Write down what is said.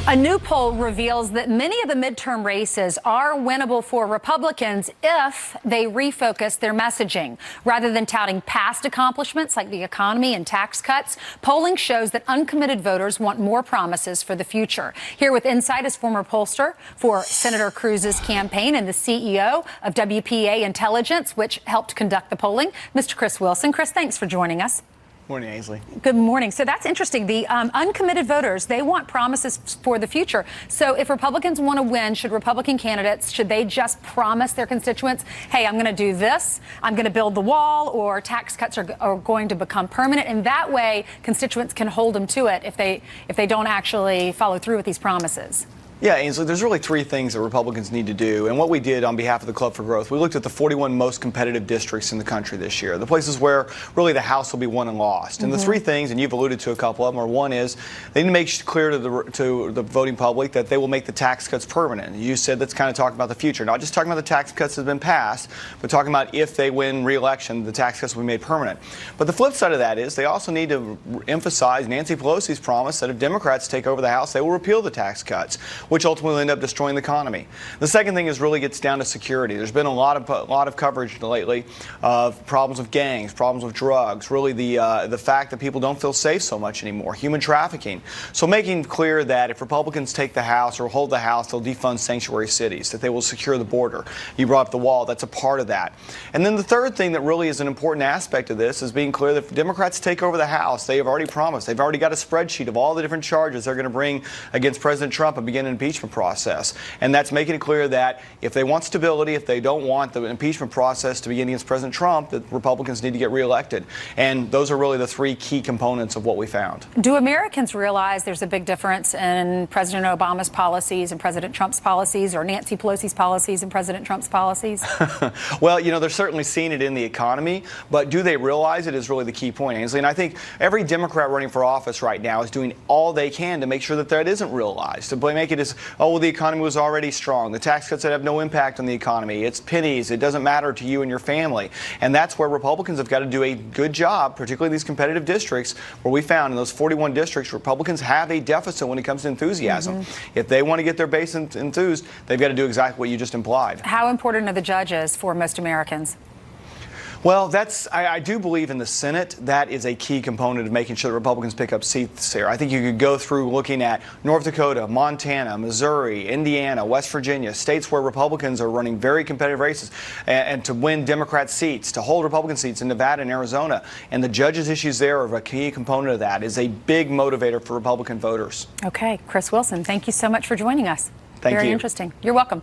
A new poll reveals that many of the midterm races are winnable for Republicans if they refocus their messaging. Rather than touting past accomplishments like the economy and tax cuts, polling shows that uncommitted voters want more promises for the future. Here with insight is former pollster for Senator Cruz's campaign and the CEO of WPA Intelligence, which helped conduct the polling, Mr. Chris Wilson. Chris, thanks for joining us. Morning, Ainsley. Good morning. So that's interesting. The uncommitted voters, they want promises for the future. So if Republicans want to win, should Republican candidates, should they just promise their constituents, hey, I'm going to do this, I'm going to build the wall, or tax cuts are going to become permanent? And that way, constituents can hold them to it if they don't actually follow through with these promises. Yeah, Ainsley, there's really three things that Republicans need to do. And what we did on behalf of the Club for Growth, we looked at the 41 most competitive districts in the country this year, the places where really the House will be won and lost. And the three things, and you've alluded to a couple of them, are one is they need to make clear to the voting public that they will make the tax cuts permanent. You said that's kind of talking about the future, not just talking about the tax cuts that have been passed, but talking about if they win re-election, the tax cuts will be made permanent. But the flip side of that is they also need to emphasize Nancy Pelosi's promise that if Democrats take over the House, they will repeal the tax cuts, which ultimately end up destroying the economy. The second thing is really gets down to security. There's been a lot of coverage lately of problems with gangs, problems with drugs, really the fact that people don't feel safe so much anymore, human trafficking. So making clear that if Republicans take the House or hold the House, they'll defund sanctuary cities, that they will secure the border. You brought up the wall. That's a part of that. And then the third thing that really is an important aspect of this is being clear that if Democrats take over the House, they have already promised, they've already got a spreadsheet of all the different charges they're going to bring against President Trump and begin an impeachment process. And that's making it clear that if they want stability, if they don't want the impeachment process to begin against President Trump, that Republicans need to get reelected. And those are really the three key components of what we found. Do Americans realize there's a big difference in President Obama's policies and President Trump's policies, or Nancy Pelosi's policies and President Trump's policies? Well, you know, they're certainly seeing it in the economy, but do they realize it is really the key point, Ainsley? And I think every Democrat running for office right now is doing all they can to make sure that that isn't realized, to make it as, oh, well, the economy was already strong. The tax cuts that have no impact on the economy. It's pennies. It doesn't matter to you and your family. And that's where Republicans have got to do a good job, particularly these competitive districts, where we found in those 41 districts, Republicans have a deficit when it comes to enthusiasm. If they want to get their base enthused, they've got to do exactly what you just implied. How important are the judges for most Americans? Well, I do believe in the Senate. That is a key component of making sure that Republicans pick up seats here. I think you could go through looking at North Dakota, Montana, Missouri, Indiana, West Virginia, states where Republicans are running very competitive races, and to win Democrat seats, to hold Republican seats in Nevada and Arizona. And the judges' issues there are a key component of that, is a big motivator for Republican voters. Okay, Chris Wilson, thank you so much for joining us. Thank you. Very interesting. You're welcome.